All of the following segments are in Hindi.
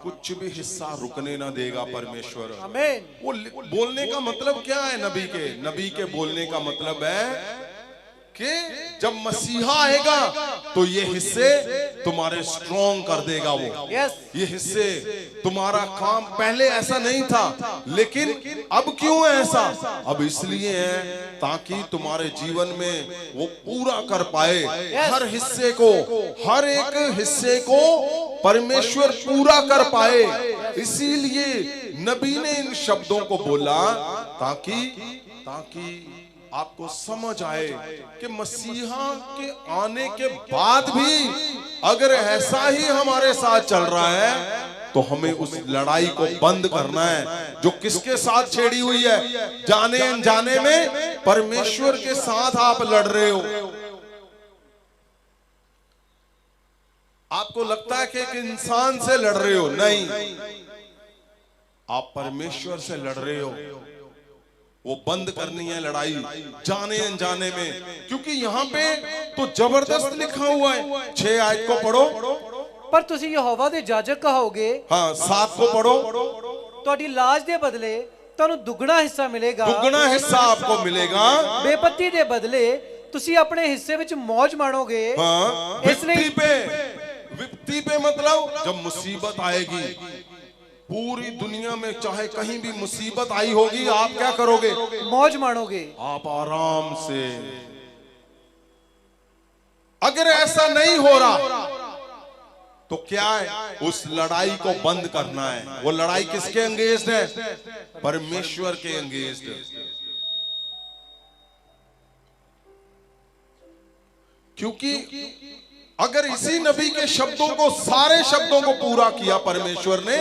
कुछ भी हिस्सा रुकने ना देगा परमेश्वर। आमीन। वो बोलने का मतलब क्या है? नबी के बोलने का मतलब है कि जब मसीहा आएगा तो ये हिस्से तुम्हारे स्ट्रॉन्ग कर देगा वो। यस। ये हिस्से तुम्हारा काम, पहले ऐसा नहीं था लेकिन अब क्यों है ऐसा? अब इसलिए है ताकि तुम्हारे जीवन में वो पूरा कर पाए। हर हिस्से को, हर एक हिस्से को परमेश्वर पूरा कर पाए। इसीलिए नबी ने इन शब्दों को बोला ताकि आपको समझ आए कि मसीहा के आने के बाद भी अगर ऐसा ही हमारे साथ चल रहा है तो हमें उस लड़ाई को बंद करना है जो किसके साथ छेड़ी हुई है। जाने अनजाने में परमेश्वर के साथ आप लड़ रहे हो। आपको लगता है कि एक इंसान से लड़ रहे हो, नहीं, आप परमेश्वर से लड़ रहे हो। वो बंद करनी है लड़ाई जाने अनजाने में, क्योंकि यहाँ पे तो जबरदस्त लिखा हुआ है। 6 आयत को पढ़ो। पर तुसी यहोवा दे जाजक कहोगे। हाँ, 7 को पढ़ो। ਤੁਹਾਡੀ ਲਾਜ ਦੇ ਬਦਲੇ ਤੁਹਾਨੂੰ ਦੁੱਗਣਾ ਹਿੱਸਾ ਮਿਲੇਗਾ। दुगना हिस्सा आपको मिलेगा। ਬੇਪੱਤੀ ਦੇ ਬਦਲੇ ਤੁਸੀਂ ਆਪਣੇ ਹਿੱਸੇ ਵਿੱਚ मौज माणोगे। हाँ, विपत्ति पे मतलब जब मुसीबत आएगी, पूरी दुनिया में चाहे कहीं भी मुसीबत आई होगी, आप क्या करोगे? मौज माणोगे। आप आराम से। अगर ऐसा नहीं हो रहा तो क्या है? उस लड़ाई को बंद करना है। वो लड़ाई किसके अंगेंस्ट है? परमेश्वर के अंगेंस्ट है। क्योंकि अगर इसी नबी के शब्दों को, सारे शब्दों को पूरा किया परमेश्वर ने,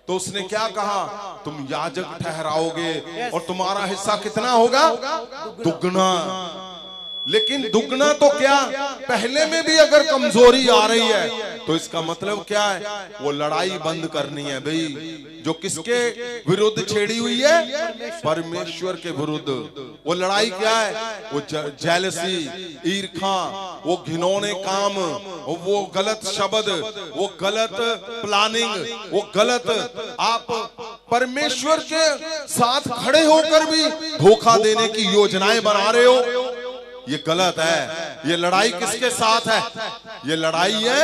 तो उसने क्या कहा? तुम याजक ठहराओगे और तुम्हारा हिस्सा कितना होगा? दुगना। लेकिन दुगना तो क्या, पहले में भी अगर कमजोरी आ रही है तो इसका मतलब क्या है? वो लड़ाई बंद करनी है भाई। जो किसके विरुद्ध छेड़ी हुई है? परमेश्वर के विरुद्ध। वो लड़ाई क्या है? वो जेलसी, ईर्खा, वो घिनौने काम, वो गलत शब्द, वो गलत प्लानिंग, वो गलत, आप परमेश्वर के साथ खड़े होकर भी धोखा देने की योजनाएं बना रहे हो। ये गलत है। ये लड़ाई किसके साथ है? ये लड़ाई है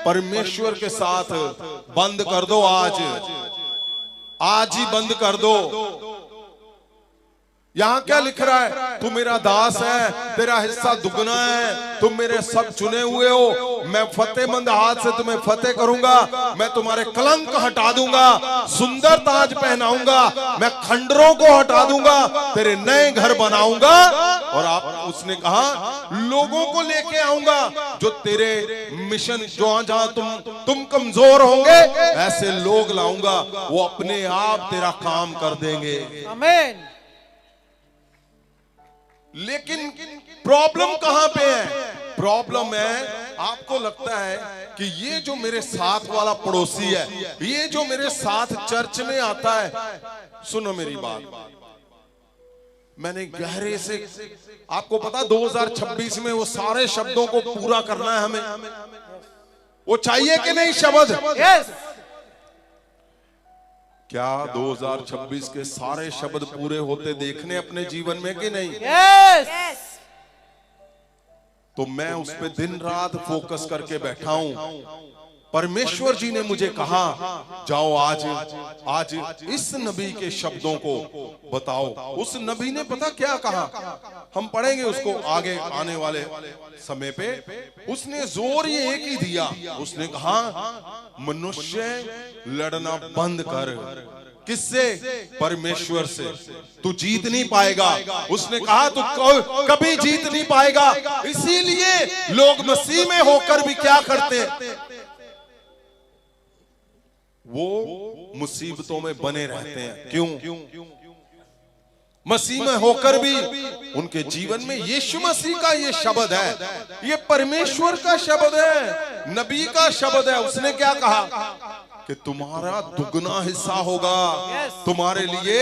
परमेश्वर के साथ। बंद कर दो आज ही बंद कर दो। यहां क्या लिख रहा है? तू मेरा दास है, तेरा हिस्सा दुगना है, तुम मेरे सब चुने हुए हो, मैं फतेहमंद हाथ से तुम्हें फतेह करूंगा, मैं तुम्हारे कलंक हटा दूंगा, सुंदर ताज पहनाऊंगा, मैं खंडरों को हटा दूंगा, तेरे नए घर बनाऊंगा। और उसने कहा लोगों को लेके आऊंगा जो तेरे मिशन, जहां तुम कमजोर होंगे ऐसे लोग लाऊंगा, वो अपने आप तेरा काम कर देंगे। आमीन। लेकिन प्रॉब्लम कहां पे है? प्रॉब्लम है, आपको लगता है कि ये जो मेरे साथ वाला पड़ोसी है, ये जो मेरे साथ चर्च में आता है, सुनो मेरी बात, मैंने गहरे से, आपको पता 2026 में वो सारे शब्दों को पूरा करना है हमें। वो चाहिए कि नहीं शब्द? यस। क्या 2026 के सारे शब्द पूरे होते देखने अपने जीवन में कि नहीं? यस। तो मैं उस पे दिन रात फोकस करके बैठा हूं। परमेश्वर जी ने मुझे कहा जाओ आज इस नबी के शब्दों को बताओ। उस नबी ने पता क्या कहा? हम पढ़ेंगे उसको आगे आने वाले समय पे। उसने जोर ये एक ही दिया, उसने कहा मनुष्य लड़ना बंद कर। किससे? परमेश्वर से। तू जीत नहीं पाएगा। उसने कहा तू कभी जीत नहीं पाएगा। इसीलिए लोग मसीह में होकर भी क्या करते हैं? वो मुसीबतों में बने रहते हैं। क्यों? मसीह में होकर भी उनके जीवन में यीशु मसीह का ये शब्द है, ये परमेश्वर का शब्द है, नबी का शब्द है। उसने क्या कहा कि तुम्हारा दुगना हिस्सा होगा। तुम्हारे लिए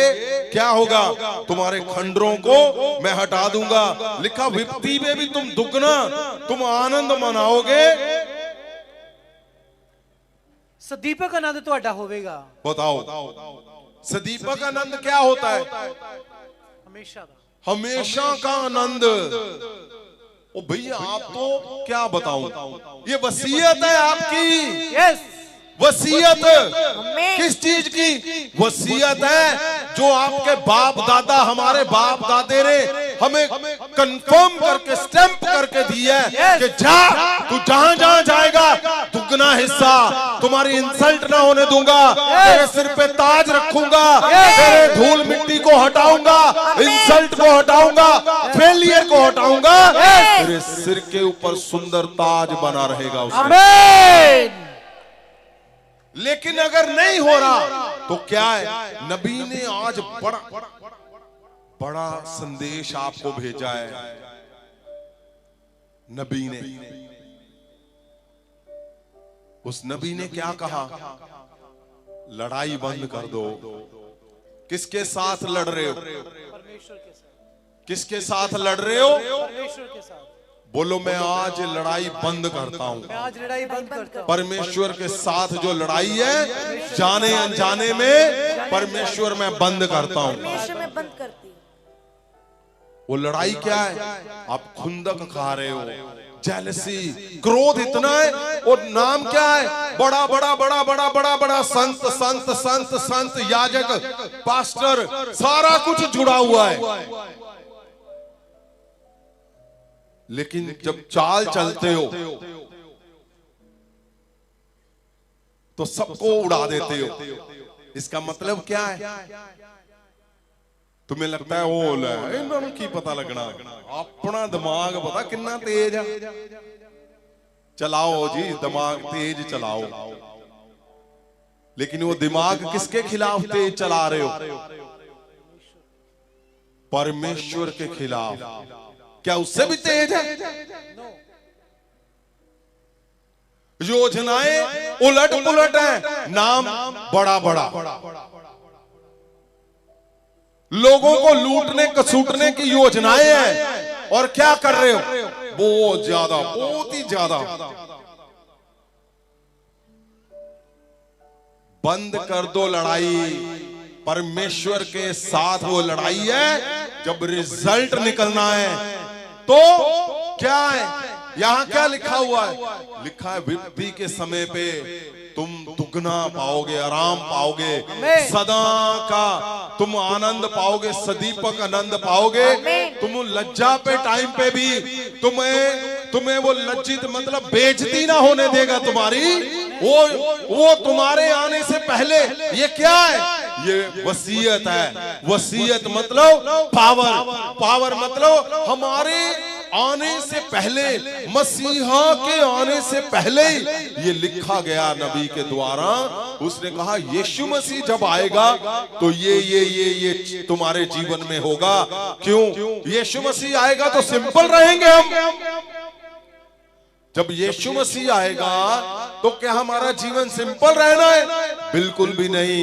क्या होगा? तुम्हारे खंडरों को मैं हटा दूंगा। लिखा विपत्ति में भी तुम दुगना, तुम आनंद मनाओगे। ਸਦੀਪਕ ਆਨੰਦ ਤੁਹਾਡਾ ਹੋਵੇਗਾ बताओ सदीपक आनंद क्या होता है? ਹਮੇਸ਼ਾ ਦਾ। हमेशा का आनंद। ओ भैया आप तो क्या बताऊं, ये वसीयत है आपकी। ਯੈਸ वसीयत किस चीज की? वसीयत है जो आपके बाप दादा, हमारे बाप दादे ने हमें कंफर्म करके स्टैंप करके दी है कि जा, तू जहां जहां जाएगा दुगना हिस्सा, तुम्हारी इंसल्ट ना होने दूंगा, तेरे सिर पे ताज रखूंगा, तेरे धूल मिट्टी को हटाऊंगा, इंसल्ट को हटाऊंगा, फेलियर को हटाऊंगा, तेरे सिर के ऊपर सुंदर ताज बना रहेगा उसमें। ਆਮੇਨ। लेकिन अगर नहीं हो रहा तो क्या है? नबी ने आज बड़ा संदेश आपको भेजा है। नबी ने, उस नबी ने क्या कहा? लड़ाई बंद कर दो। किसके साथ लड़ रहे हो? परमेश्वर के साथ। किसके साथ लड़ रहे हो? परमेश्वर के साथ। बोलो मैं आज लड़ाई बंद करता हूं। मैं आज लड़ाई बंद करता हूं। परमेश्वर के साथ जो लड़ाई है जाने अनजाने में, परमेश्वर मैं बंद करता हूं। परमेश्वर में बंद करती हूं। वो लड़ाई क्या है? आप खुंदक खा रहे हो, जेलसी, क्रोध इतना है। और नाम क्या है? बड़ा बड़ा बड़ा बड़ा बड़ा बड़ा संत संत संत संत, याजक, पास्टर, सारा कुछ जुड़ा हुआ है। लेकिन जब चाल चलते हो तो सबको उड़ा देते हो। इसका मतलब क्या है? तुम्हें लगता है वो इन्होंने की पता लगना, अपना दिमाग पता कितना तेज है। चलाओ जी दिमाग तेज चलाओ, लेकिन वो दिमाग किसके खिलाफ तेज चला रहे हो? परमेश्वर के खिलाफ। क्या उससे भी तेज है? योजनाएं उलट पुलट है, नाम बड़ा बड़ा। लोगों को लूटने कसूटने की योजनाएं हैं, और क्या कर रहे हो? बहुत ज्यादा, बहुत ही ज्यादा। बंद कर दो लड़ाई। परमेश्वर के साथ वो लड़ाई है। जब रिजल्ट निकलना है तो क्या है? यहां क्या लिखा हुआ है? लिखा है विपत्ति के समय पे तुम दुगना पाओगे, आराम पाओगे, सदा का तुम आनंद पाओगे, सदीपक आनंद पाओगे। तुम लज्जा पे टाइम पे भी तुम्हें वो लज्जित मतलब बेइज्जती ना होने देगा तुम्हारी। वो तुम्हारे आने से पहले। ये क्या है? ये वसीयत है। वसीयत मतलब पावर। पावर मतलब हमारे आने से पहले, मसीहा के आने से पहले ये लिखा गया नबी के द्वारा। उसने कहा यीशु मसीह जब आएगा तो ये तुम्हारे जीवन में होगा। क्यों? यीशु मसीह आएगा तो सिंपल रहेंगे हम। जब यीशु मसीह आएगा तो क्या हमारा जीवन सिंपल रहना है? बिल्कुल भी नहीं।